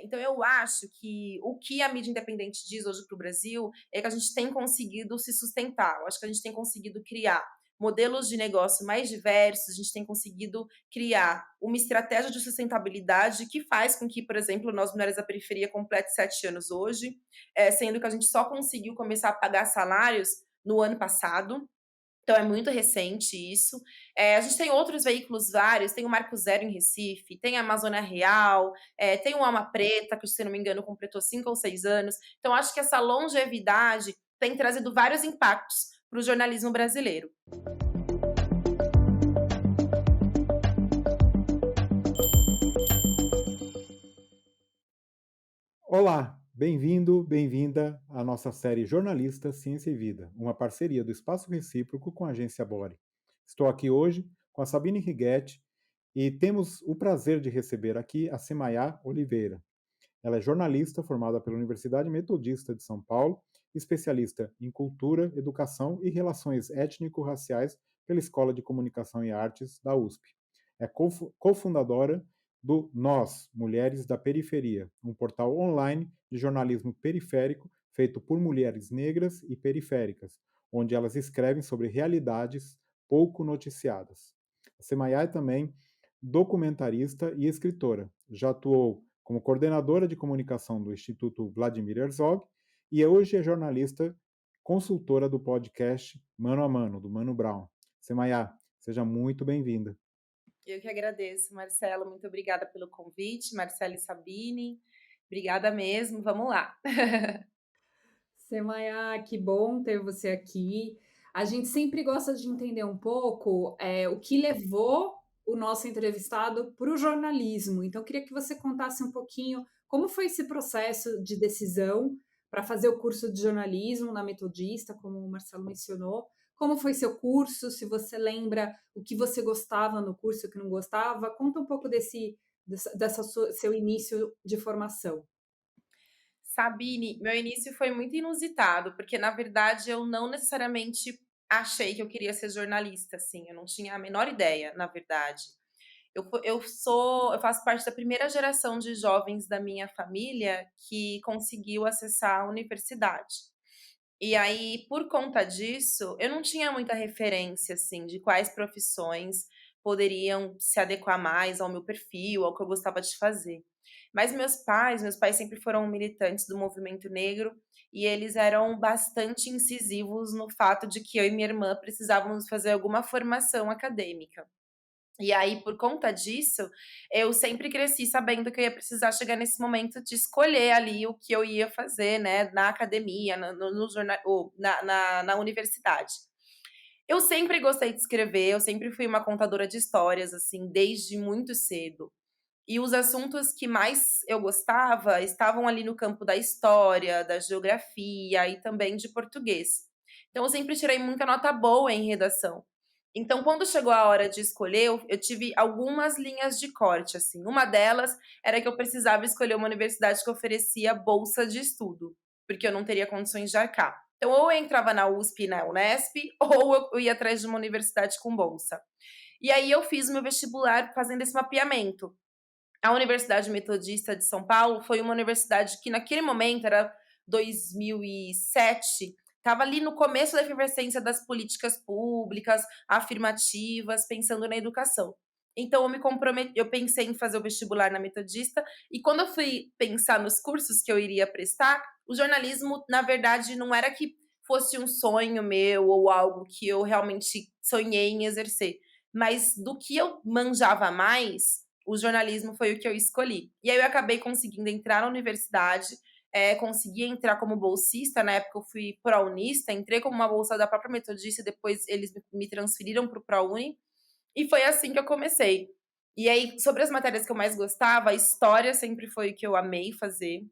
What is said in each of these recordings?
Então eu acho que o que a mídia independente diz hoje para o Brasil é que a gente tem conseguido se sustentar. Eu acho que a gente tem conseguido criar modelos de negócio mais diversos, a gente tem conseguido criar uma estratégia de sustentabilidade que faz com que, por exemplo, nós mulheres da periferia complete 7 anos hoje, sendo que a gente só conseguiu começar a pagar salários no ano passado. Então é muito recente isso. A gente tem outros veículos vários, tem o Marco Zero em Recife, tem a Amazônia Real, tem o Alma Preta, que se não me engano completou 5 ou 6 anos. Então acho que essa longevidade tem trazido vários impactos para o jornalismo brasileiro. Olá, bem-vindo, bem-vinda à nossa série Jornalista, Ciência e Vida, uma parceria do Espaço Recíproco com a agência Bore. Estou aqui hoje com a Sabine Righetti e temos o prazer de receber aqui a Semayá Oliveira. Ela é jornalista formada pela Universidade Metodista de São Paulo, especialista em cultura, educação e relações étnico-raciais pela Escola de Comunicação e Artes da USP. É cofundadora do Nós, Mulheres da Periferia, um portal online de jornalismo periférico feito por mulheres negras e periféricas, onde elas escrevem sobre realidades pouco noticiadas. A Semayá é também documentarista e escritora. Já atuou como coordenadora de comunicação do Instituto Vladimir Herzog e hoje é jornalista consultora do podcast Mano a Mano, do Mano Brown. Semayá, seja muito bem-vinda. Eu que agradeço, Marcelo. Muito obrigada pelo convite, Marcelo e Sabine. Obrigada mesmo. Vamos lá. Semaiá, que bom ter você aqui. A gente sempre gosta de entender um pouco o que levou o nosso entrevistado para o jornalismo. Então, eu queria que você contasse um pouquinho como foi esse processo de decisão para fazer o curso de jornalismo na Metodista, como o Marcelo mencionou. Como foi seu curso? Se você lembra o que você gostava no curso e o que não gostava, conta um pouco seu início de formação. Sabine, meu início foi muito inusitado, porque na verdade eu não necessariamente achei que eu queria ser jornalista, assim, eu não tinha a menor ideia, na verdade. Eu faço parte da primeira geração de jovens da minha família que conseguiu acessar a universidade. E aí, por conta disso, eu não tinha muita referência, assim, de quais profissões poderiam se adequar mais ao meu perfil, ao que eu gostava de fazer. Mas meus pais sempre foram militantes do movimento negro e eles eram bastante incisivos no fato de que eu e minha irmã precisávamos fazer alguma formação acadêmica. E aí, por conta disso, eu sempre cresci sabendo que eu ia precisar chegar nesse momento de escolher ali o que eu ia fazer, né, na academia, no jornal, ou na universidade. Eu sempre gostei de escrever, eu sempre fui uma contadora de histórias, assim, desde muito cedo. E os assuntos que mais eu gostava estavam ali no campo da história, da geografia e também de português. Então eu sempre tirei muita nota boa em redação. Então quando chegou a hora de escolher, eu tive algumas linhas de corte, assim. Uma delas era que eu precisava escolher uma universidade que oferecia bolsa de estudo, porque eu não teria condições de arcar. Então ou eu entrava na USP e na Unesp, ou eu ia atrás de uma universidade com bolsa. E aí eu fiz o meu vestibular fazendo esse mapeamento. A Universidade Metodista de São Paulo foi uma universidade que naquele momento, era 2007, estava ali no começo da efervescência das políticas públicas, afirmativas, pensando na educação. Então eu pensei em fazer o vestibular na Metodista, e quando eu fui pensar nos cursos que eu iria prestar, o jornalismo, na verdade, não era que fosse um sonho meu ou algo que eu realmente sonhei em exercer, mas do que eu manjava mais, o jornalismo foi o que eu escolhi. E aí eu acabei conseguindo entrar na universidade, consegui entrar como bolsista, na época eu fui prounista, entrei como uma bolsa da própria Metodista e depois eles me transferiram para o ProUni, e foi assim que eu comecei. E aí, sobre as matérias que eu mais gostava, a história sempre foi o que eu amei fazer.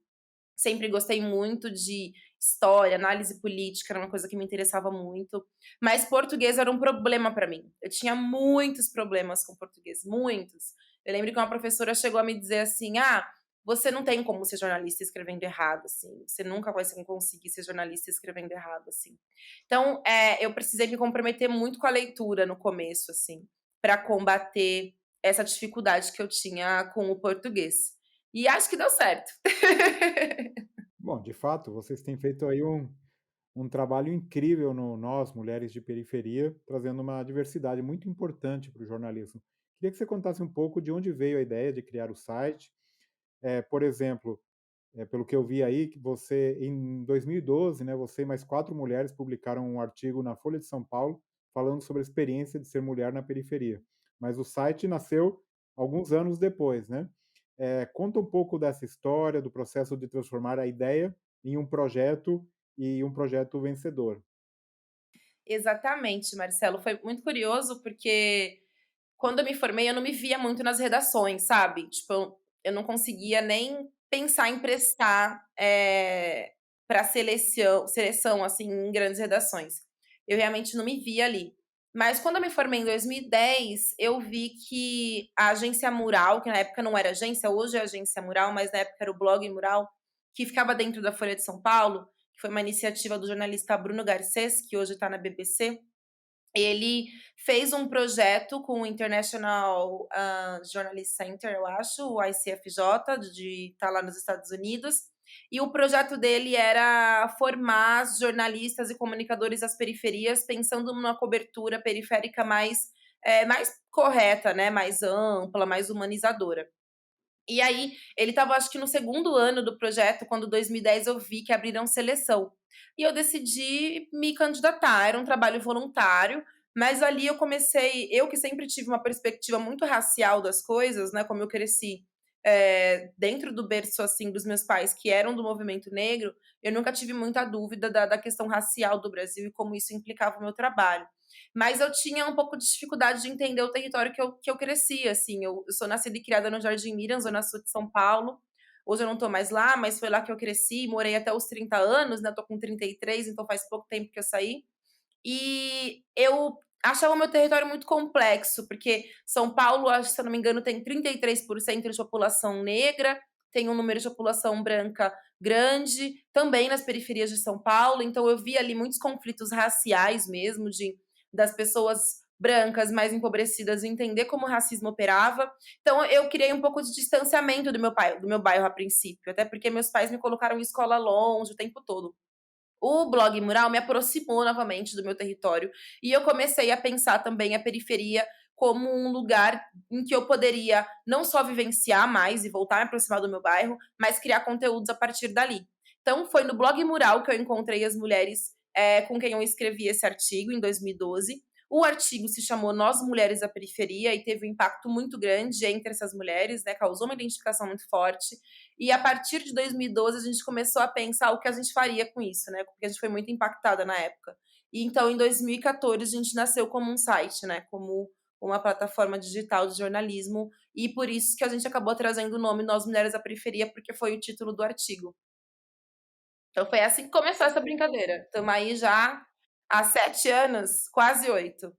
Sempre gostei muito de história, análise política, era uma coisa que me interessava muito. Mas português era um problema para mim. Eu tinha muitos problemas com português, muitos. Eu lembro que uma professora chegou a me dizer assim: "Ah, você não tem como ser jornalista escrevendo errado, assim. Você nunca vai conseguir ser jornalista escrevendo errado, assim". Então, eu precisei me comprometer muito com a leitura no começo, assim, para combater essa dificuldade que eu tinha com o português. E acho que deu certo. Bom, de fato, vocês têm feito aí um trabalho incrível no Nós, Mulheres de Periferia, trazendo uma diversidade muito importante para o jornalismo. Queria que você contasse um pouco de onde veio a ideia de criar o site. Por exemplo, pelo que eu vi aí, que você, em 2012, né, você e mais 4 mulheres publicaram um artigo na Folha de São Paulo falando sobre a experiência de ser mulher na periferia. Mas o site nasceu alguns anos depois, né? Conta um pouco dessa história, do processo de transformar a ideia em um projeto e um projeto vencedor. Exatamente, Marcelo. Foi muito curioso, porque quando eu me formei, eu não me via muito nas redações, sabe? Tipo, eu não conseguia nem pensar em prestar, para seleção, assim, em grandes redações. Eu realmente não me via ali. Mas quando eu me formei em 2010, eu vi que a Agência Mural, que na época não era agência, hoje é Agência Mural, mas na época era o Blog Mural, que ficava dentro da Folha de São Paulo, que foi uma iniciativa do jornalista Bruno Garcês, que hoje está na BBC. Ele fez um projeto com o International Journalist Center, eu acho, o ICFJ, de estar lá nos Estados Unidos. E o projeto dele era formar jornalistas e comunicadores das periferias, pensando numa cobertura periférica mais correta, né? Mais ampla, mais humanizadora. E aí, ele estava, acho que no segundo ano do projeto, quando 2010 eu vi que abriram seleção. E eu decidi me candidatar. Era um trabalho voluntário, mas ali eu que sempre tive uma perspectiva muito racial das coisas, né? Como eu cresci dentro do berço assim dos meus pais, que eram do movimento negro, eu nunca tive muita dúvida da questão racial do Brasil e como isso implicava o meu trabalho. Mas eu tinha um pouco de dificuldade de entender o território que eu cresci, assim. Eu sou nascida e criada no Jardim Miriam, zona sul de São Paulo. Hoje eu não tô mais lá, mas foi lá que eu cresci, morei até os 30 anos, né? Tô com 33, então faz pouco tempo que eu saí. E eu achava o meu território muito complexo, porque São Paulo, acho, se eu não me engano, tem 33% de população negra, tem um número de população branca grande, também nas periferias de São Paulo, então eu vi ali muitos conflitos raciais mesmo, das pessoas brancas mais empobrecidas entender como o racismo operava. Então eu criei um pouco de distanciamento do meu bairro a princípio, até porque meus pais me colocaram em escola longe o tempo todo. O blog mural me aproximou novamente do meu território e eu comecei a pensar também a periferia como um lugar em que eu poderia não só vivenciar mais e voltar a me aproximar do meu bairro, mas criar conteúdos a partir dali. Então foi no blog mural que eu encontrei as mulheres com quem eu escrevi esse artigo em 2012. O artigo se chamou Nós Mulheres da Periferia e teve um impacto muito grande entre essas mulheres, né? Causou uma identificação muito forte. E a partir de 2012 a gente começou a pensar o que a gente faria com isso, né? Porque a gente foi muito impactada na época. E então em 2014 a gente nasceu como um site, né? Como uma plataforma digital de jornalismo e por isso que a gente acabou trazendo o nome Nós Mulheres da Periferia, porque foi o título do artigo. Então foi assim que começou essa brincadeira. Estamos aí já há 7 anos, quase 8.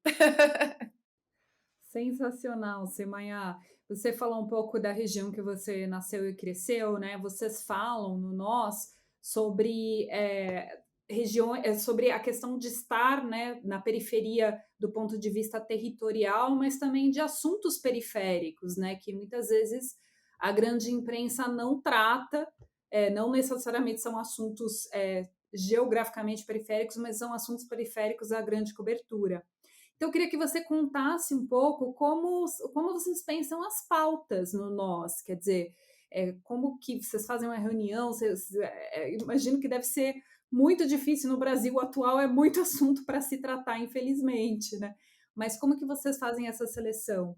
Sensacional, Semanhã. Você falou um pouco da região que você nasceu e cresceu, né? Vocês falam no Nós sobre regiões, sobre a questão de estar, né, na periferia do ponto de vista territorial, mas também de assuntos periféricos, né? Que muitas vezes a grande imprensa não trata, não necessariamente são assuntos geograficamente periféricos, mas são assuntos periféricos à grande cobertura. Então, eu queria que você contasse um pouco como vocês pensam as pautas no Nós, quer dizer, como que vocês fazem uma reunião, imagino que deve ser muito difícil no Brasil atual, é muito assunto para se tratar, infelizmente, né? Mas como que vocês fazem essa seleção?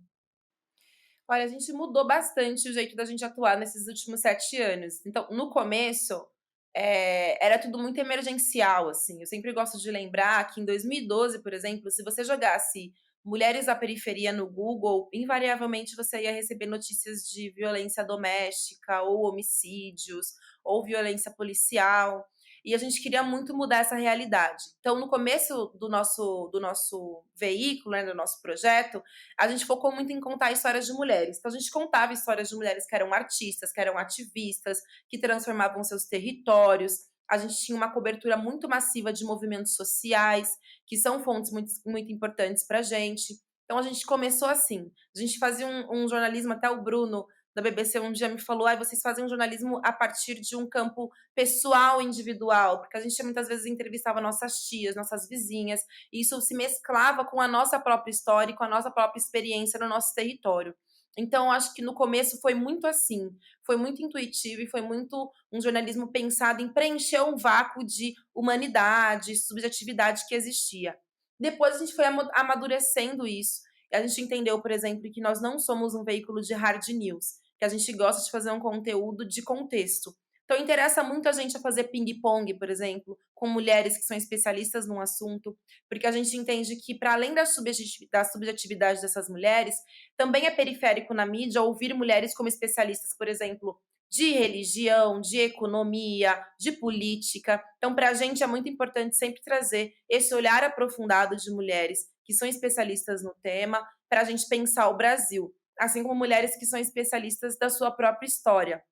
Olha, a gente mudou bastante o jeito da gente atuar nesses últimos 7 anos. Então, no começo, era tudo muito emergencial, assim. Eu sempre gosto de lembrar que em 2012, por exemplo, se você jogasse mulheres à periferia no Google, invariavelmente você ia receber notícias de violência doméstica, ou homicídios, ou violência policial. E a gente queria muito mudar essa realidade. Então, no começo do nosso veículo, né, do nosso projeto, a gente focou muito em contar histórias de mulheres. Então, a gente contava histórias de mulheres que eram artistas, que eram ativistas, que transformavam seus territórios. A gente tinha uma cobertura muito massiva de movimentos sociais, que são fontes muito, muito importantes para a gente. Então, a gente começou assim. A gente fazia um jornalismo, até o Bruno da BBC um dia me falou: "Ai, vocês fazem um jornalismo a partir de um campo pessoal, individual", porque a gente muitas vezes entrevistava nossas tias, nossas vizinhas, e isso se mesclava com a nossa própria história e com a nossa própria experiência no nosso território. Então, acho que no começo foi muito assim, foi muito intuitivo e foi muito um jornalismo pensado em preencher um vácuo de humanidade, subjetividade que existia. Depois a gente foi amadurecendo isso, e a gente entendeu, por exemplo, que nós não somos um veículo de hard news, que a gente gosta de fazer um conteúdo de contexto. Então interessa muito a gente a fazer ping-pong, por exemplo, com mulheres que são especialistas num assunto, porque a gente entende que, para além da subjetividade dessas mulheres, também é periférico na mídia ouvir mulheres como especialistas, por exemplo, de religião, de economia, de política. Então, para a gente é muito importante sempre trazer esse olhar aprofundado de mulheres que são especialistas no tema, para a gente pensar o Brasil, assim como mulheres que são especialistas da sua própria história.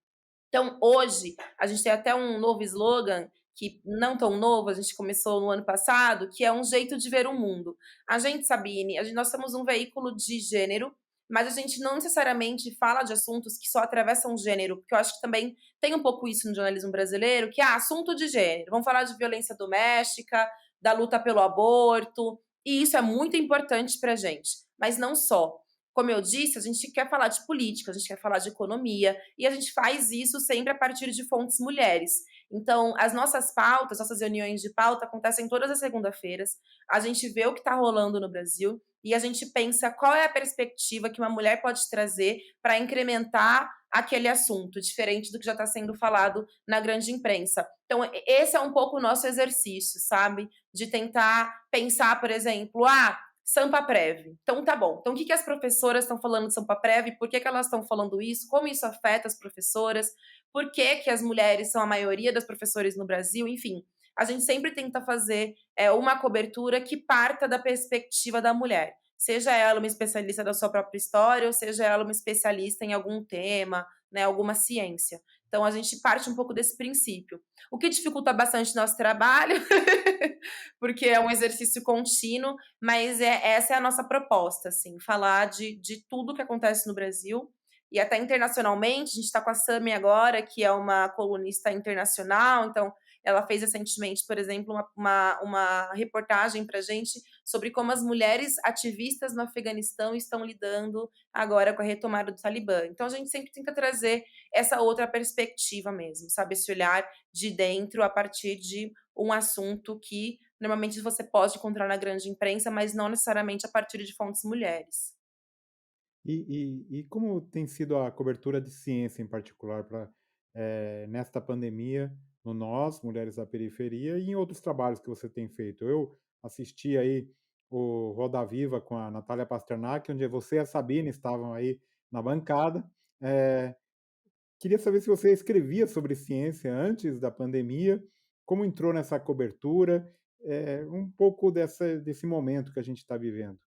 Então, hoje, a gente tem até um novo slogan, que não tão novo, a gente começou no ano passado, que é um jeito de ver o mundo. A gente, Sabine, nós somos um veículo de gênero, mas a gente não necessariamente fala de assuntos que só atravessam gênero, porque eu acho que também tem um pouco isso no jornalismo brasileiro, que é assunto de gênero. Vamos falar de violência doméstica, da luta pelo aborto, e isso é muito importante para a gente, mas não só. Como eu disse, a gente quer falar de política, a gente quer falar de economia, e a gente faz isso sempre a partir de fontes mulheres. Então, as nossas pautas, nossas reuniões de pauta acontecem todas as segunda-feiras. A gente vê o que está rolando no Brasil e a gente pensa qual é a perspectiva que uma mulher pode trazer para incrementar aquele assunto, diferente do que já está sendo falado na grande imprensa. Então, esse é um pouco o nosso exercício, sabe? De tentar pensar, por exemplo, Sampaprev. Então tá bom. Então o que que as professoras estão falando de Sampaprev? Por que que elas estão falando isso? Como isso afeta as professoras? Por que que as mulheres são a maioria das professores no Brasil? Enfim, a gente sempre tenta fazer uma cobertura que parta da perspectiva da mulher. Seja ela uma especialista da sua própria história ou seja ela uma especialista em algum tema, né, alguma ciência. Então a gente parte um pouco desse princípio. O que dificulta bastante nosso trabalho, porque é um exercício contínuo, mas essa é a nossa proposta, assim, falar de tudo que acontece no Brasil e até internacionalmente. A gente está com a Sami agora, que é uma colunista internacional, então ela fez recentemente, por exemplo, uma reportagem para a gente sobre como as mulheres ativistas no Afeganistão estão lidando agora com a retomada do Talibã. Então a gente sempre tenta trazer essa outra perspectiva mesmo, sabe? Esse olhar de dentro a partir de um assunto que normalmente você pode encontrar na grande imprensa, mas não necessariamente a partir de fontes mulheres. E como tem sido a cobertura de ciência em particular para nesta pandemia, no Nós, Mulheres da Periferia, e em outros trabalhos que você tem feito? Eu assisti aí o Roda Viva com a Natália Pasternak, onde você e a Sabine estavam aí na bancada. Eh, Queria saber se você escrevia sobre ciência antes da pandemia, como entrou nessa cobertura, um pouco desse momento que a gente está vivendo.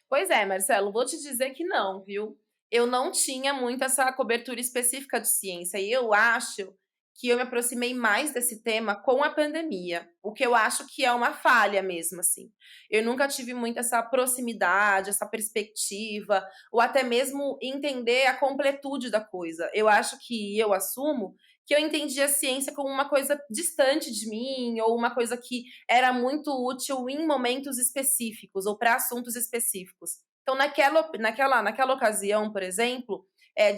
Pois é, Marcelo, vou te dizer que não, viu? Eu não tinha muito essa cobertura específica de ciência e eu acho que eu me aproximei mais desse tema com a pandemia, o que eu acho que é uma falha mesmo, assim. Eu nunca tive muito essa proximidade, essa perspectiva, ou até mesmo entender a completude da coisa. Eu acho que eu assumo que eu entendi a ciência como uma coisa distante de mim, ou uma coisa que era muito útil em momentos específicos ou para assuntos específicos. Então, naquela ocasião, por exemplo,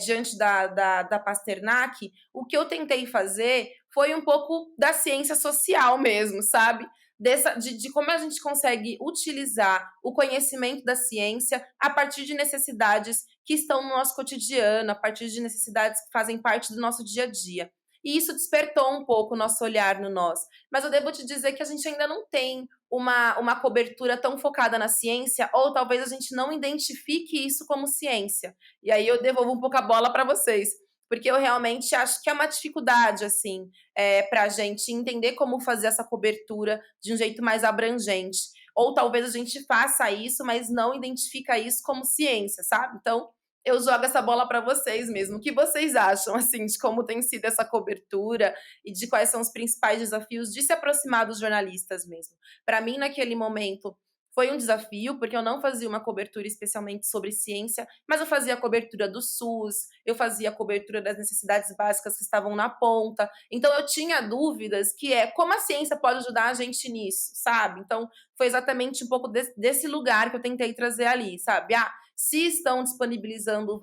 diante da Pasternak, o que eu tentei fazer foi um pouco da ciência social mesmo, sabe? De como a gente consegue utilizar o conhecimento da ciência a partir de necessidades que estão no nosso cotidiano, a partir de necessidades que fazem parte do nosso dia a dia. E isso despertou um pouco o nosso olhar no nós. Mas eu devo te dizer que a gente ainda não tem uma cobertura tão focada na ciência, ou talvez a gente não identifique isso como ciência. E aí eu devolvo um pouco a bola para vocês, porque eu realmente acho que é uma dificuldade, assim, para a gente entender como fazer essa cobertura de um jeito mais abrangente. Ou talvez a gente faça isso, mas não identifica isso como ciência, sabe? Então, eu jogo essa bola para vocês mesmo. O que vocês acham, assim, de como tem sido essa cobertura e de quais são os principais desafios de se aproximar dos jornalistas mesmo? Para mim, naquele momento, Foi um desafio, porque eu não fazia uma cobertura especialmente sobre ciência, mas eu fazia a cobertura do SUS, eu fazia a cobertura das necessidades básicas que estavam na ponta. Então eu tinha dúvidas que é como a ciência pode ajudar a gente nisso, sabe? Então foi exatamente um pouco desse lugar que eu tentei trazer ali, sabe? Se estão disponibilizando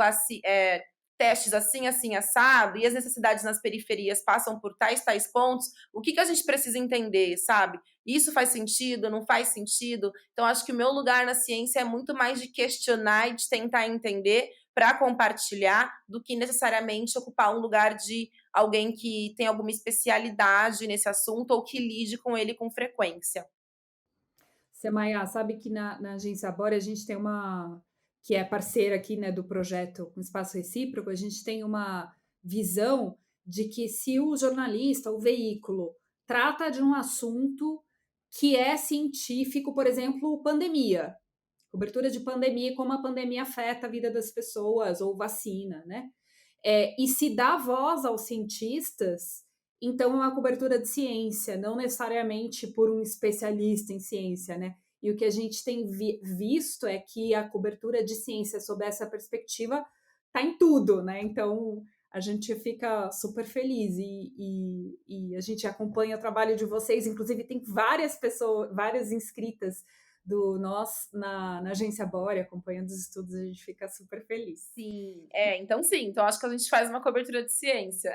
testes assim, assim, assado, e as necessidades nas periferias passam por tais pontos, o que a gente precisa entender, sabe? Isso faz sentido, não faz sentido? Então, acho que o meu lugar na ciência é muito mais de questionar e de tentar entender para compartilhar do que necessariamente ocupar um lugar de alguém que tem alguma especialidade nesse assunto ou que lide com ele com frequência. Semaia, sabe que na Agência Bora a gente tem uma que é parceira aqui, né, do projeto com Espaço Recíproco, a gente tem uma visão de que se o jornalista, o veículo, trata de um assunto que é científico, por exemplo, pandemia, cobertura de pandemia, como a pandemia afeta a vida das pessoas, ou vacina, né? E se dá voz aos cientistas, então é uma cobertura de ciência, não necessariamente por um especialista em ciência, né? E o que a gente tem visto é que a cobertura de ciência sob essa perspectiva está em tudo, né? Então a gente fica super feliz e a gente acompanha o trabalho de vocês, inclusive tem várias pessoas, várias inscritas do nós na Agência Bore, acompanhando os estudos, a gente fica super feliz. Sim, então acho que a gente faz uma cobertura de ciência.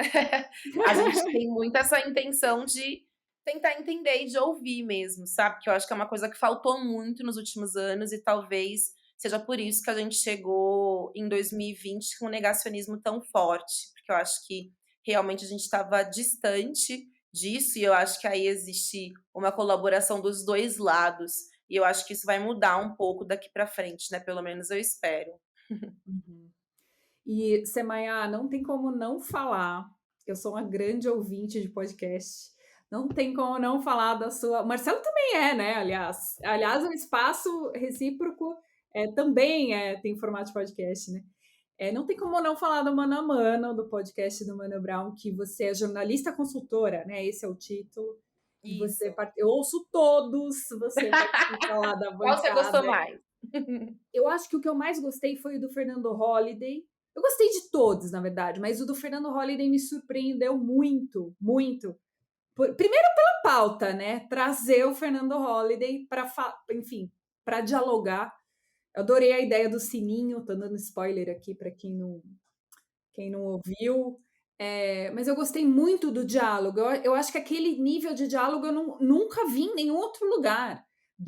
A gente tem muito essa intenção de tentar entender e de ouvir mesmo, sabe, que eu acho que é uma coisa que faltou muito nos últimos anos e talvez seja por isso que a gente chegou em 2020 com um negacionismo tão forte, porque eu acho que realmente a gente estava distante disso e eu acho que aí existe uma colaboração dos 2 lados, e eu acho que isso vai mudar um pouco daqui para frente, né, pelo menos eu espero. Uhum. E, Semaia, não tem como não falar, eu sou uma grande ouvinte de podcast, não tem como não falar da sua. O Marcelo também é, né? Aliás, o Espaço Recíproco também tem formato de podcast, né? Não tem como não falar do Mano a Mano, do podcast do Mano Brown, que você é jornalista consultora, né? Esse é o título. E Isso. eu ouço todos, você participa lá da Qual você gostou bancada. mais? Eu acho que o que eu mais gostei foi o do Fernando Holliday. Eu gostei de todos, na verdade, mas o do Fernando Holliday me surpreendeu muito, muito. Primeiro pela pauta, né? Trazer o Fernando Holliday para, enfim, para dialogar. Eu adorei a ideia do sininho, tô dando spoiler aqui para quem não ouviu. Mas eu gostei muito do diálogo. Eu acho que aquele nível de diálogo eu nunca vi em nenhum outro lugar,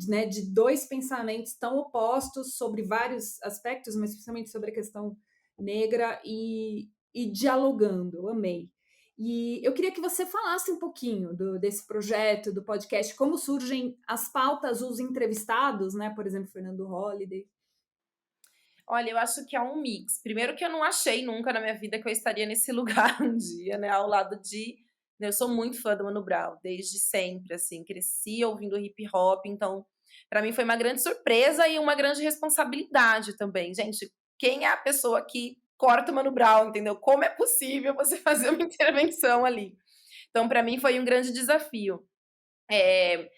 né? De 2 pensamentos tão opostos sobre vários aspectos, mas especialmente sobre a questão negra e dialogando. Eu amei. E eu queria que você falasse um pouquinho desse projeto, do podcast, como surgem as pautas, os entrevistados, né? Por exemplo, Fernando Holliday. Olha, eu acho que é um mix. Primeiro que eu não achei nunca na minha vida que eu estaria nesse lugar um dia, né, ao lado de eu sou muito fã do Mano Brown, desde sempre, assim, cresci ouvindo hip hop, então pra mim foi uma grande surpresa e uma grande responsabilidade também. Gente, quem é a pessoa que corta o Mano Brown, entendeu? Como é possível você fazer uma intervenção ali? Então pra mim foi um grande desafio. Eh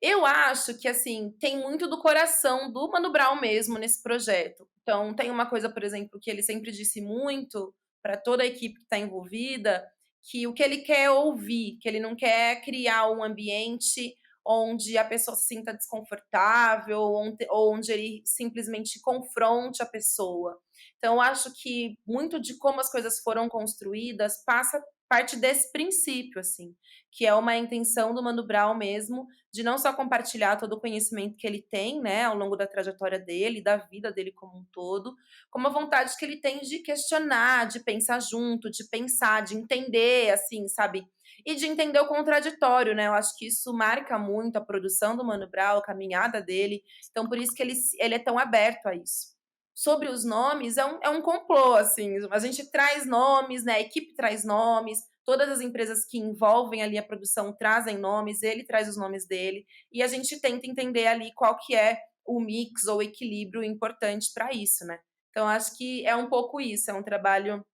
eu acho que, assim, tem muito do coração do Mano Brown mesmo nesse projeto. Então, tem uma coisa, por exemplo, que ele sempre disse muito para toda a equipe que está envolvida, que o que ele quer é ouvir, que ele não quer criar um ambiente onde a pessoa se sinta desconfortável, ou onde ele simplesmente confronte a pessoa. Então, eu acho que muito de como as coisas foram construídas passa parte desse princípio, assim, que é uma intenção do Mano Brown mesmo de não só compartilhar todo o conhecimento que ele tem, né, ao longo da trajetória dele, da vida dele como um todo, como a vontade que ele tem de questionar, de pensar junto, de pensar, de entender, assim, sabe? E de entender o contraditório, né? Eu acho que isso marca muito a produção do Mano Brown, a caminhada dele. Então, por isso que ele é tão aberto a isso. Sobre os nomes, é um complô, assim. A gente traz nomes, né? A equipe traz nomes, todas as empresas que envolvem ali a produção trazem nomes, ele traz os nomes dele, e a gente tenta entender ali qual que é o mix ou o equilíbrio importante para isso, né? Então, acho que é um pouco isso, é um trabalho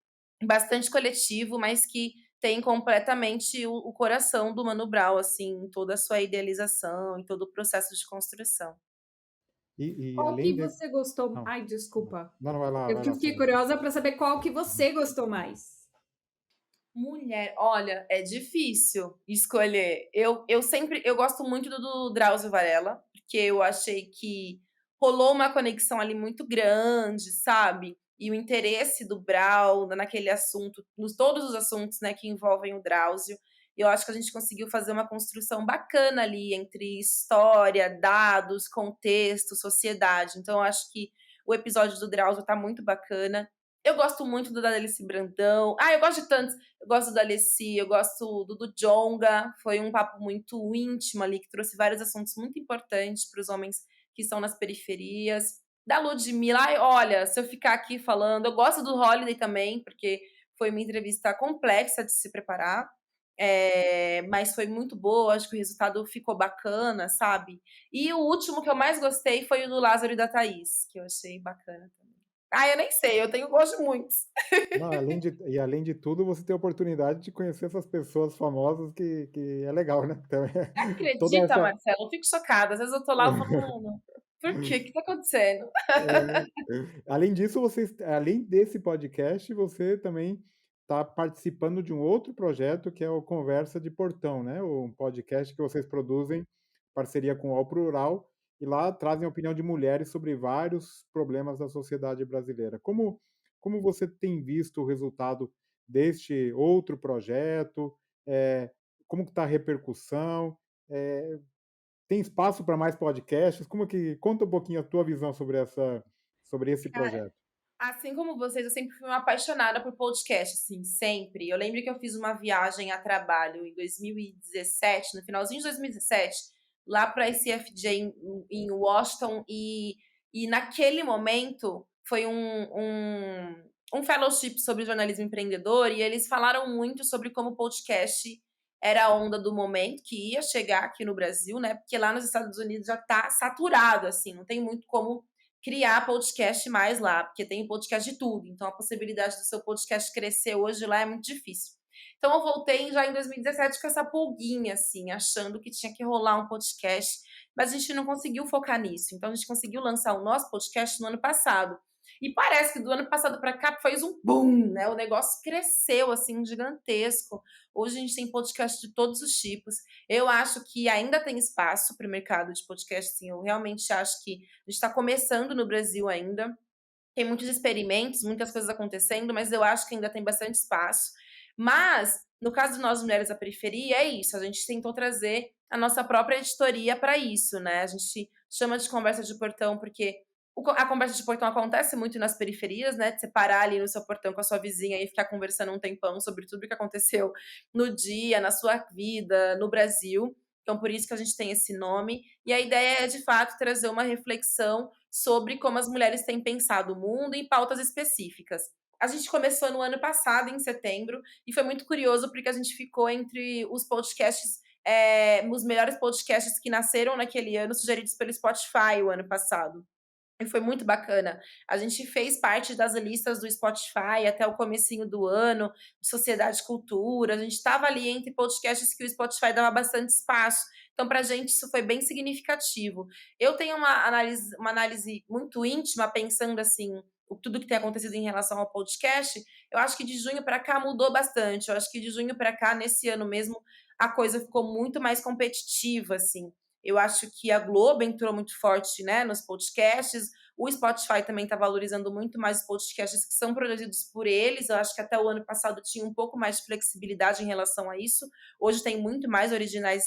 bastante coletivo, mas que tem completamente o coração do Mano Brown, assim, em toda a sua idealização, em todo o processo de construção. E Qual além que de você gostou? não, Ai, desculpa. não, não, Eu vai que lá, fiquei Sabine. curiosa para saber qual que você gostou mais. Mulher, olha, é difícil escolher. Eu gosto muito do Drauzio Varela, porque eu achei que rolou uma conexão ali muito grande, sabe? E o interesse do Brau naquele assunto, nos todos os assuntos, né, que envolvem o Drauzio. Eu acho que a gente conseguiu fazer uma construção bacana ali entre história, dados, contexto, sociedade. Então, eu acho que o episódio do Drauzio tá muito bacana. Eu gosto muito do da Alice Brandão. Ah, eu gosto de tantos. Eu gosto da Alessi, eu gosto do Djonga. Foi um papo muito íntimo ali, que trouxe vários assuntos muito importantes para os homens que estão nas periferias. Da Ludmilla, ai, olha, se eu ficar aqui falando, eu gosto do Holiday também, porque foi uma entrevista complexa de se preparar, mas foi muito boa, acho que o resultado ficou bacana, sabe? E o último que eu mais gostei foi o do Lázaro e da Thaís, que eu achei bacana também. Ah, eu nem sei, eu tenho gosto de muitos. Não, além de tudo, você tem a oportunidade de conhecer essas pessoas famosas que é legal, né? Então, toda Acredita, essa Marcelo? Eu fico chocada. Às vezes eu tô lá e falo, mano, por quê? O que tá acontecendo? além disso, além desse podcast, você também está participando de um outro projeto que é o Conversa de Portão, né? Um podcast que vocês produzem em parceria com o All Plural e lá trazem a opinião de mulheres sobre vários problemas da sociedade brasileira. Como você tem visto o resultado deste outro projeto? Eh, como que está a repercussão? Eh, tem espaço para mais podcasts? Como que conta um pouquinho a tua visão sobre esse Cara, projeto? assim como vocês, eu sempre fui uma apaixonada por podcast, assim, sempre. Eu lembro que eu fiz uma viagem a trabalho em 2017, no finalzinho de 2017, lá para a ICFJ em Washington, e naquele momento foi um fellowship sobre jornalismo empreendedor, e eles falaram muito sobre como o podcast era a onda do momento, que ia chegar aqui no Brasil, né? Porque lá nos Estados Unidos já tá saturado, assim, não tem muito como criar podcast mais lá, porque tem podcast de tudo. Então a possibilidade do seu podcast crescer hoje lá é muito difícil. Então eu voltei já em 2017 com essa pulguinha, assim, achando que tinha que rolar um podcast, mas a gente não conseguiu focar nisso. Então a gente conseguiu lançar o nosso podcast no ano passado. E parece que do ano passado para cá fez um boom, né? O negócio cresceu assim gigantesco. Hoje a gente tem podcast de todos os tipos. Eu acho que ainda tem espaço para o mercado de podcast, sim. Eu realmente acho que a gente está começando no Brasil ainda. Tem muitos experimentos, muitas coisas acontecendo, mas eu acho que ainda tem bastante espaço. Mas, no caso de nós mulheres da periferia, é isso. A gente tentou trazer a nossa própria editoria para isso, né? A gente chama de conversa de portão porque a conversa de portão acontece muito nas periferias, né? De você parar ali no seu portão com a sua vizinha e ficar conversando um tempão sobre tudo o que aconteceu no dia, na sua vida, no Brasil. Então, por isso que a gente tem esse nome. E a ideia é, de fato, trazer uma reflexão sobre como as mulheres têm pensado o mundo em pautas específicas. A gente começou no ano passado, em setembro, e foi muito curioso porque a gente ficou entre os podcasts, os melhores podcasts que nasceram naquele ano, sugeridos pelo Spotify o ano passado. E foi muito bacana. A gente fez parte das listas do Spotify até o comecinho do ano, de Sociedade e Cultura. A gente estava ali entre podcasts que o Spotify dava bastante espaço. Então, para a gente, isso foi bem significativo. Eu tenho uma análise muito íntima, pensando assim, tudo que tem acontecido em relação ao podcast. Eu acho que de junho para cá mudou bastante. Eu acho que de junho para cá, nesse ano mesmo, a coisa ficou muito mais competitiva, assim. Eu acho que a Globo entrou muito forte, né, nos podcasts. O Spotify também está valorizando muito mais os podcasts que são produzidos por eles. Eu acho que até o ano passado tinha um pouco mais de flexibilidade em relação a isso. Hoje tem muito mais originais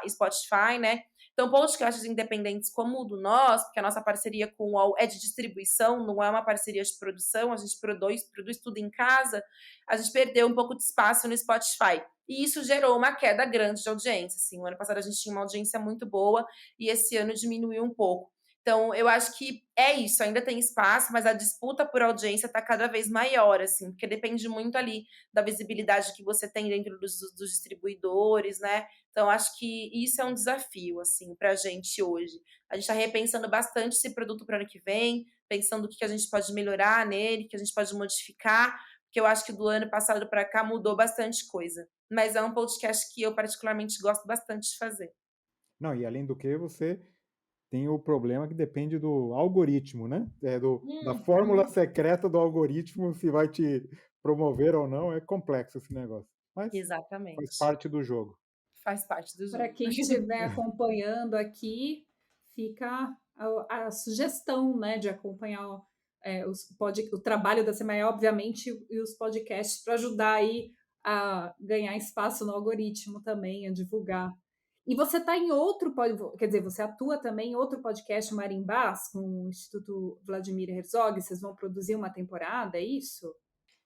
Spotify, né? Então, podcasts independentes como o do nós, porque a nossa parceria com o UOL é de distribuição, não é uma parceria de produção, a gente produz tudo em casa, a gente perdeu um pouco de espaço no Spotify. E isso gerou uma queda grande de audiência. Assim. O ano passado a gente tinha uma audiência muito boa e esse ano diminuiu um pouco. Então, eu acho que é isso, ainda tem espaço, mas a disputa por audiência está cada vez maior, assim, porque depende muito ali da visibilidade que você tem dentro dos distribuidores, né? Então, acho que isso é um desafio, assim, para a gente hoje. A gente está repensando bastante esse produto para o ano que vem, pensando o que a gente pode melhorar nele, o que a gente pode modificar, porque eu acho que do ano passado para cá mudou bastante coisa. Mas é um podcast que eu particularmente gosto bastante de fazer. Não, e além do que, você tem o problema que depende do algoritmo, né? Da fórmula Uhum. secreta do algoritmo, se vai te promover ou não, é complexo esse negócio. Mas faz Exatamente. parte do jogo. Faz parte do Para jogo. quem estiver acompanhando aqui, fica a sugestão, né, de acompanhar o trabalho da Semaia, obviamente, e os podcasts para ajudar aí a ganhar espaço no algoritmo também, a divulgar. E você está em outro, quer dizer, você atua também em outro podcast, Marimbás, com o Instituto Vladimir Herzog, vocês vão produzir uma temporada, é isso?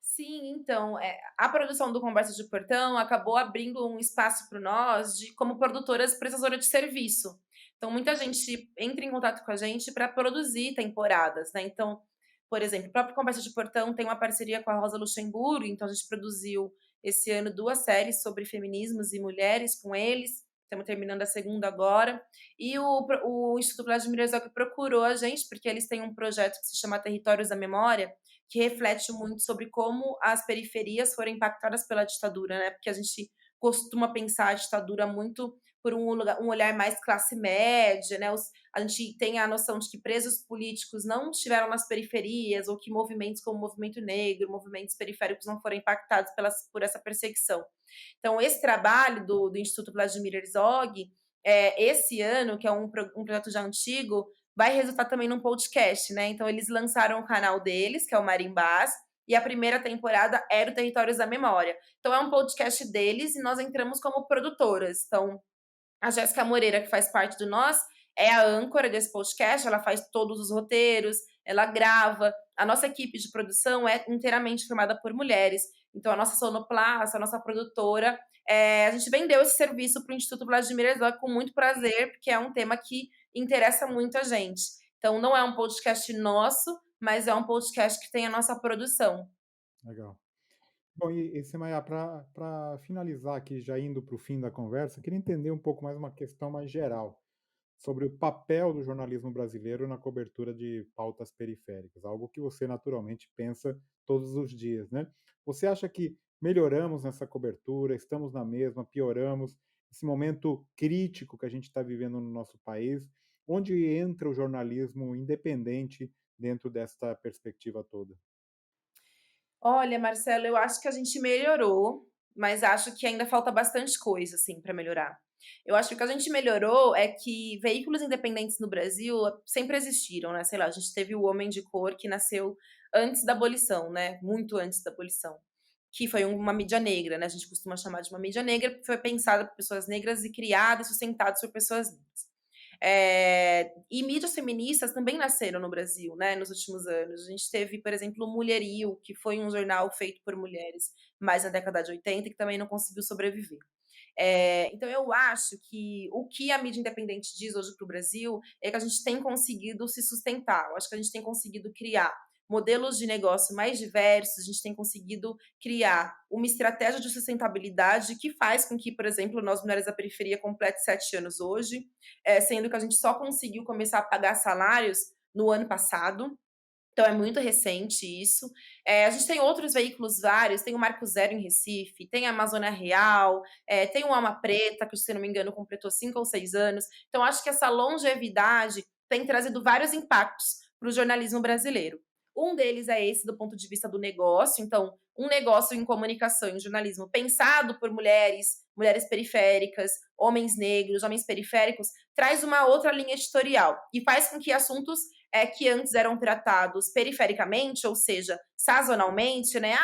Sim, então, a produção do Conversas de Portão acabou abrindo um espaço para nós de como produtoras prestadoras de serviço. Então, muita gente entra em contato com a gente para produzir temporadas, né? Então, por exemplo, o próprio Conversas de Portão tem uma parceria com a Rosa Luxemburgo, então a gente produziu esse ano 2 séries sobre feminismos e mulheres com eles. Estamos terminando a segunda agora. E o Instituto Vladimir Herzog procurou a gente, porque eles têm um projeto que se chama Territórios da Memória, que reflete muito sobre como as periferias foram impactadas pela ditadura, né? Porque a gente costuma pensar a ditadura muito por um olhar mais classe média, né? A gente tem a noção de que presos políticos não estiveram nas periferias, ou que movimentos como o movimento negro, movimentos periféricos não foram impactados por essa perseguição. Então, esse trabalho do Instituto Vladimir Herzog, esse ano, que é um projeto já antigo, vai resultar também num podcast, né? Então, eles lançaram o canal deles, que é o Marimbás, e a primeira temporada era o Territórios da Memória. Então, é um podcast deles e nós entramos como produtoras. Então, a Jéssica Moreira, que faz parte do Nós, é a âncora desse podcast, ela faz todos os roteiros, ela grava. A nossa equipe de produção é inteiramente formada por mulheres. Então, a nossa sonoplasta, a nossa produtora, a gente vendeu esse serviço para o Instituto Vladimir Herzog com muito prazer, porque é um tema que interessa muito a gente. Então, não é um podcast nosso, mas é um podcast que tem a nossa produção. Legal. Bom, Semaia, para finalizar aqui, já indo para o fim da conversa, eu queria entender um pouco mais uma questão mais geral sobre o papel do jornalismo brasileiro na cobertura de pautas periféricas, algo que você naturalmente pensa todos os dias, né? Você acha que melhoramos nessa cobertura, estamos na mesma, pioramos? Esse momento crítico que a gente está vivendo no nosso país, onde entra o jornalismo independente dentro desta perspectiva toda? Olha, Marcelo, eu acho que a gente melhorou, mas acho que ainda falta bastante coisa, assim, para melhorar. Eu acho que o que a gente melhorou é que veículos independentes no Brasil sempre existiram, né? Sei lá, a gente teve o Homem de Cor, que nasceu antes da abolição, né? Muito antes da abolição. Que foi uma mídia negra, né? A gente costuma chamar de uma mídia negra, porque foi pensada por pessoas negras e criada e sustentada por pessoas negras. E mídias feministas também nasceram no Brasil, né, nos últimos anos. A gente teve, por exemplo, o Mulherio, que foi um jornal feito por mulheres mais na década de 80, que também não conseguiu sobreviver. Então, eu acho que o que a mídia independente diz hoje para o Brasil é que a gente tem conseguido se sustentar. Eu acho que a gente tem conseguido criar modelos de negócio mais diversos, a gente tem conseguido criar uma estratégia de sustentabilidade que faz com que, por exemplo, nós mulheres da periferia complete 7 anos hoje, sendo que a gente só conseguiu começar a pagar salários no ano passado. Então é muito recente isso. A gente tem outros veículos vários, tem o Marco Zero em Recife, tem a Amazônia Real, tem o Alma Preta, que se não me engano completou 5 ou 6 anos. Então acho que essa longevidade tem trazido vários impactos para o jornalismo brasileiro. Um deles é esse do ponto de vista do negócio. Então, um negócio em comunicação, em jornalismo, pensado por mulheres, mulheres periféricas, homens negros, homens periféricos, traz uma outra linha editorial e faz com que assuntos que antes eram tratados perifericamente, ou seja, sazonalmente, né?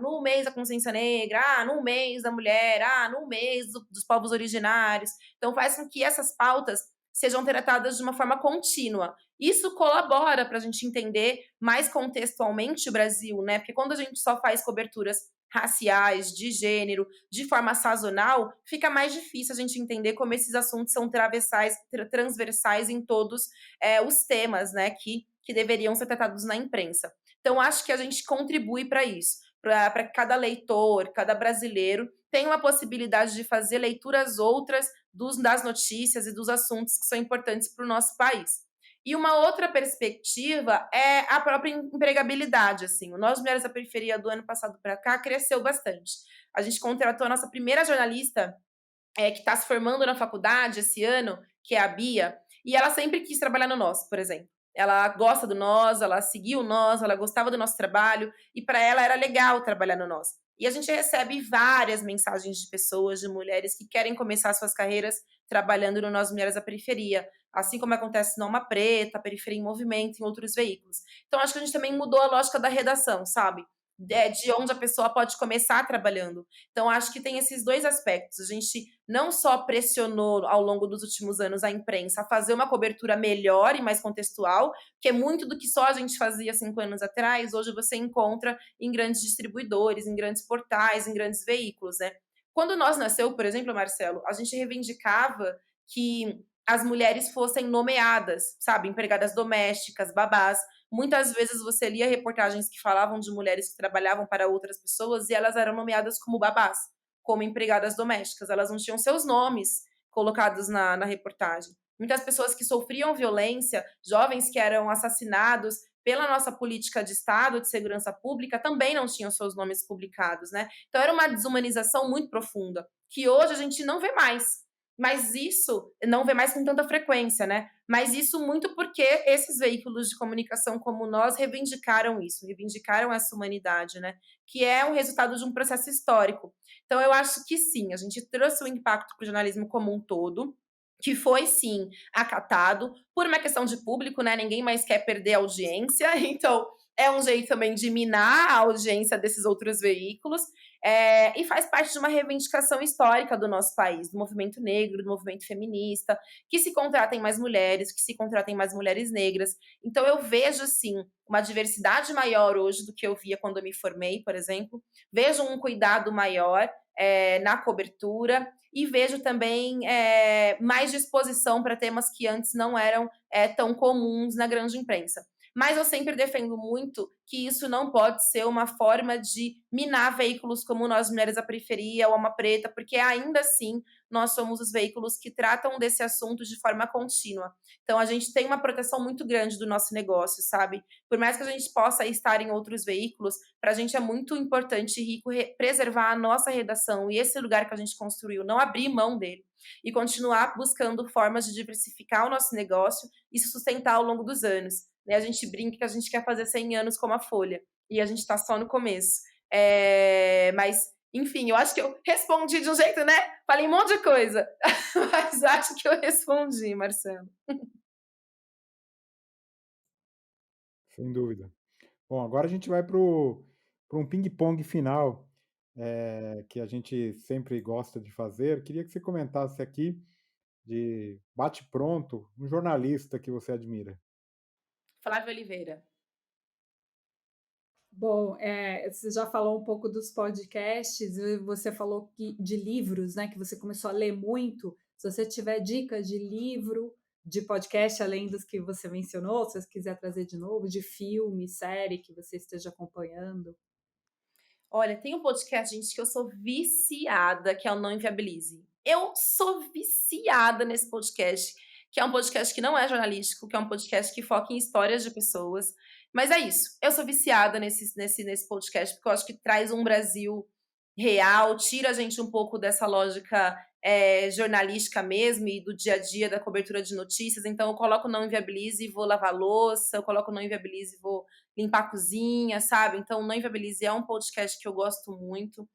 No mês da consciência negra, no mês da mulher, no mês dos povos originários. Então faz com que essas pautas sejam tratadas de uma forma contínua. Isso colabora para a gente entender mais contextualmente o Brasil, né? Porque quando a gente só faz coberturas raciais, de gênero, de forma sazonal, fica mais difícil a gente entender como esses assuntos são transversais em todos os temas, né, que deveriam ser tratados na imprensa. Então, acho que a gente contribui para isso, para que cada leitor, cada brasileiro tenha uma possibilidade de fazer leituras outras das notícias e dos assuntos que são importantes para o nosso país. E uma outra perspectiva é a própria empregabilidade, assim. O Nós Mulheres da Periferia do ano passado para cá cresceu bastante. A gente contratou a nossa primeira jornalista, que está se formando na faculdade esse ano, que é a Bia, E ela sempre quis trabalhar no Nós, por exemplo. Ela gosta do Nós, ela seguiu o Nós, ela gostava do nosso trabalho, e para ela era legal trabalhar no Nós. E a gente recebe várias mensagens de pessoas, de mulheres que querem começar suas carreiras trabalhando no Nós Mulheres da Periferia, assim como acontece no Alma Preta, Periferia em Movimento, em outros veículos. Então, acho que a gente também mudou a lógica da redação, sabe? De onde a pessoa pode começar trabalhando. Então, acho que tem esses dois aspectos. A gente não só pressionou ao longo dos últimos anos a imprensa a fazer uma cobertura melhor e mais contextual, que é muito do que só a gente fazia 5 anos atrás, hoje você encontra em grandes distribuidores, em grandes portais, em grandes veículos, né? Quando nós nasceu, por exemplo, Marcelo, a gente reivindicava que as mulheres fossem nomeadas, sabe? Empregadas domésticas, babás. Muitas vezes você lia reportagens que falavam de mulheres que trabalhavam para outras pessoas e elas eram nomeadas como babás, como empregadas domésticas. Elas não tinham seus nomes colocados na reportagem. Muitas pessoas que sofriam violência, jovens que eram assassinados pela nossa política de Estado, de segurança pública, também não tinham seus nomes publicados, né? Então era uma desumanização muito profunda, que hoje a gente não vê mais. Mas isso não vê mais com tanta frequência, né? Mas isso muito porque esses veículos de comunicação como nós reivindicaram isso, reivindicaram essa humanidade, né? Que é um resultado de um processo histórico. Então, eu acho que sim, a gente trouxe um impacto para o jornalismo como um todo, que foi sim acatado por uma questão de público, né? Ninguém mais quer perder audiência, então é um jeito também de minar a audiência desses outros veículos. E faz parte de uma reivindicação histórica do nosso país, do movimento negro, do movimento feminista, que se contratem mais mulheres, que se contratem mais mulheres negras. Então eu vejo, sim, uma diversidade maior hoje do que eu via quando eu me formei, por exemplo. Vejo um cuidado maior na cobertura e vejo também mais disposição para temas que antes não eram tão comuns na grande imprensa. Mas eu sempre defendo muito que isso não pode ser uma forma de minar veículos como Nós Mulheres da Periferia ou Alma Preta, porque ainda assim nós somos os veículos que tratam desse assunto de forma contínua. Então a gente tem uma proteção muito grande do nosso negócio, sabe? Por mais que a gente possa estar em outros veículos, para a gente é muito importante e rico preservar a nossa redação e esse lugar que a gente construiu, não abrir mão dele e continuar buscando formas de diversificar o nosso negócio e se sustentar ao longo dos anos. Né? A gente brinca que a gente quer fazer 100 anos como a Folha, e a gente está só no começo. Mas, enfim, eu acho que eu respondi de um jeito, né? Falei um monte de coisa, mas acho que eu respondi, Marcelo. Sem dúvida. Bom, agora a gente vai para um ping-pong final, que a gente sempre gosta de fazer. Queria que você comentasse aqui, de bate-pronto, um jornalista que você admira. Flávio Oliveira. Bom, você já falou um pouco dos podcasts, você falou de livros, né, que você começou a ler muito. Se você tiver dicas de livro, de podcast, além dos que você mencionou, se você quiser trazer de novo, de filme, série que você esteja acompanhando. Olha, tem um podcast, gente, que eu sou viciada, que é o Não Inviabilize. Eu sou viciada nesse podcast, que é um podcast que não é jornalístico, que é um podcast que foca em histórias de pessoas. Mas é isso, eu sou viciada nesse podcast, porque eu acho que traz um Brasil real, tira a gente um pouco dessa lógica jornalística mesmo e do dia a dia da cobertura de notícias. Então eu coloco o Não Inviabilize e vou lavar louça, eu coloco o Não Inviabilize e vou limpar a cozinha, sabe? Então, Não Inviabilize é um podcast que eu gosto muito.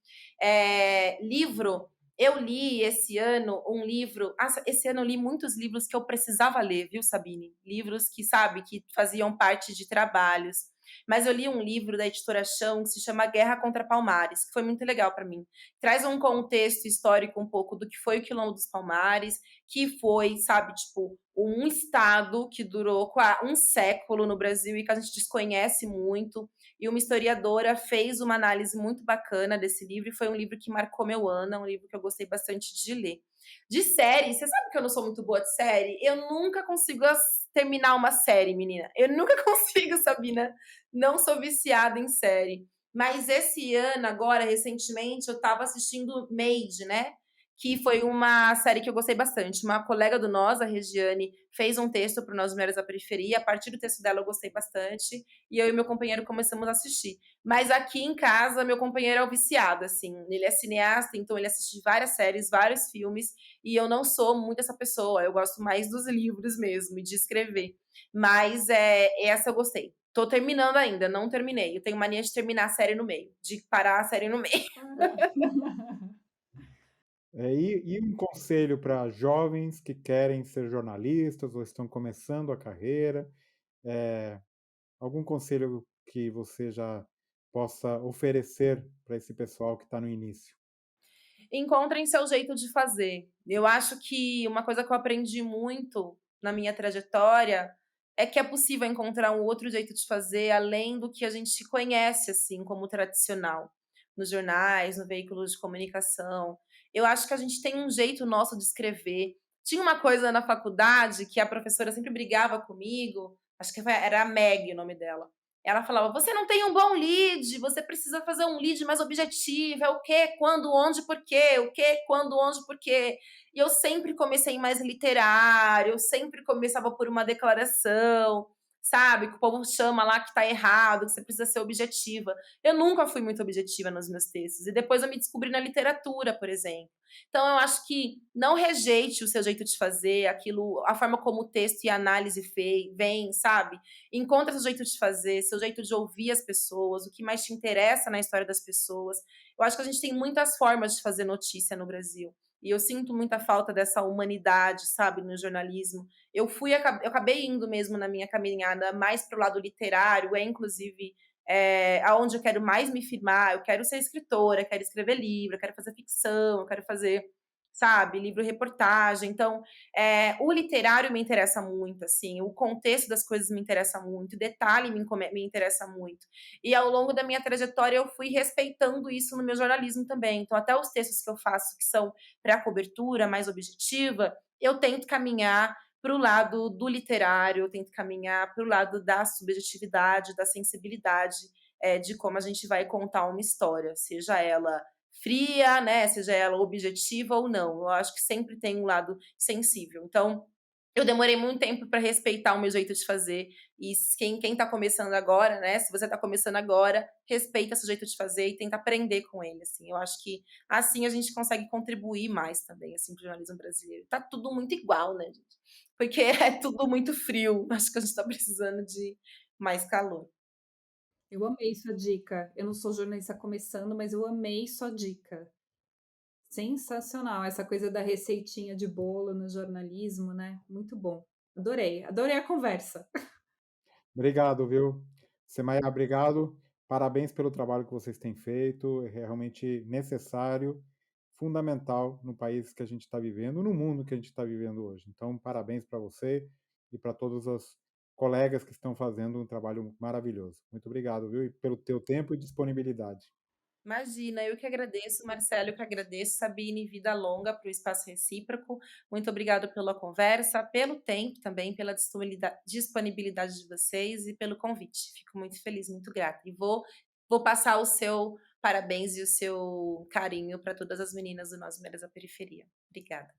Livro, eu li esse ano um livro. Esse ano eu li muitos livros que eu precisava ler, viu, Sabine? Livros que, sabe, que faziam parte de trabalhos. Mas eu li um livro da editora Chão que se chama Guerra contra Palmares, que foi muito legal para mim. Traz um contexto histórico um pouco do que foi o Quilombo dos Palmares, que foi, sabe, tipo, um estado que durou um século no Brasil e que a gente desconhece muito. E uma historiadora fez uma análise muito bacana desse livro e foi um livro que marcou meu ano, é um livro que eu gostei bastante de ler. De série, você sabe que eu não sou muito boa de série? Eu nunca consigo terminar uma série, menina. Eu nunca consigo, Sabina. Não sou viciada em série. Mas esse ano, agora, recentemente, eu tava assistindo Made, né? que foi uma série que eu gostei bastante. Uma colega do Nós, a Regiane, fez um texto para o Nós Mulheres da Periferia. A partir do texto dela eu gostei bastante e eu e meu companheiro começamos a assistir. Mas aqui em casa, meu companheiro é o viciado, assim. Ele é cineasta, então ele assiste várias séries, vários filmes, e eu não sou muito essa pessoa. Eu gosto mais dos livros mesmo e de escrever. Mas essa eu gostei. Tô terminando ainda, não terminei. Eu tenho mania de terminar a série no meio, de parar a série no meio. Caraca. E um conselho para jovens que querem ser jornalistas ou estão começando a carreira, eh, algum conselho que você já possa oferecer para esse pessoal que está no início? Encontrem seu jeito de fazer. Eu acho que uma coisa que eu aprendi muito na minha trajetória é que é possível encontrar um outro jeito de fazer além do que a gente conhece, assim, como tradicional, nos jornais, no veículo de comunicação. Eu acho que a gente tem um jeito nosso de escrever. Tinha uma coisa na faculdade que a professora sempre brigava comigo, acho que era a Meg o nome dela. Ela falava: "Você não tem um bom lead, você precisa fazer um lead mais objetivo, é o quê, quando, onde, por quê, o quê, quando, onde, por quê". E eu sempre comecei mais literário, eu sempre começava por uma declaração, sabe, que o povo chama lá que tá errado, que você precisa ser objetiva. Eu nunca fui muito objetiva nos meus textos, e depois eu me descobri na literatura, por exemplo. Então eu acho que não rejeite o seu jeito de fazer, aquilo, a forma como o texto e a análise vem, sabe? Encontra seu jeito de fazer, seu jeito de ouvir as pessoas, o que mais te interessa na história das pessoas. Eu acho que a gente tem muitas formas de fazer notícia no Brasil. E eu sinto muita falta dessa humanidade, sabe, no jornalismo. Eu acabei indo mesmo na minha caminhada mais para o lado literário, inclusive aonde eu quero mais me firmar. Eu quero ser escritora, quero escrever livro, eu quero fazer ficção, eu quero fazer, sabe, livro-reportagem. Então, o literário me interessa muito, assim, o contexto das coisas me interessa muito, o detalhe me interessa muito. E ao longo da minha trajetória eu fui respeitando isso no meu jornalismo também. Então, até os textos que eu faço que são para a cobertura mais objetiva, eu tento caminhar para o lado do literário, eu tento caminhar para o lado da subjetividade, da sensibilidade, de como a gente vai contar uma história, seja ela fria, né, seja ela objetiva ou não. Eu acho que sempre tem um lado sensível. Então, eu demorei muito tempo para respeitar o meu jeito de fazer. E quem tá começando agora, né? Se você tá começando agora, respeita seu jeito de fazer e tenta aprender com ele, assim. Eu acho que assim a gente consegue contribuir mais também, assim, pro jornalismo brasileiro. Tá tudo muito igual, né, gente? Porque é tudo muito frio. Acho que a gente tá precisando de mais calor. Eu amei sua dica. Eu não sou jornalista começando, mas eu amei sua dica. Sensacional, essa coisa da receitinha de bolo no jornalismo, né, muito bom. Adorei, adorei a conversa. Obrigado, viu. Semaia, obrigado. Parabéns pelo trabalho que vocês têm feito, é realmente necessário, fundamental no país que a gente está vivendo, no mundo que a gente está vivendo hoje. Então, parabéns para você e para todos os colegas que estão fazendo um trabalho maravilhoso. Muito obrigado, viu, e pelo teu tempo e disponibilidade. Imagina, eu que agradeço, Marcelo, eu que agradeço, Sabine, vida longa para o Espaço Recíproco. Muito obrigada pela conversa, pelo tempo também, pela disponibilidade de vocês e pelo convite. Fico muito feliz, muito grata. E vou passar o seu parabéns e o seu carinho para todas as meninas do Nós Mulheres da Periferia. Obrigada.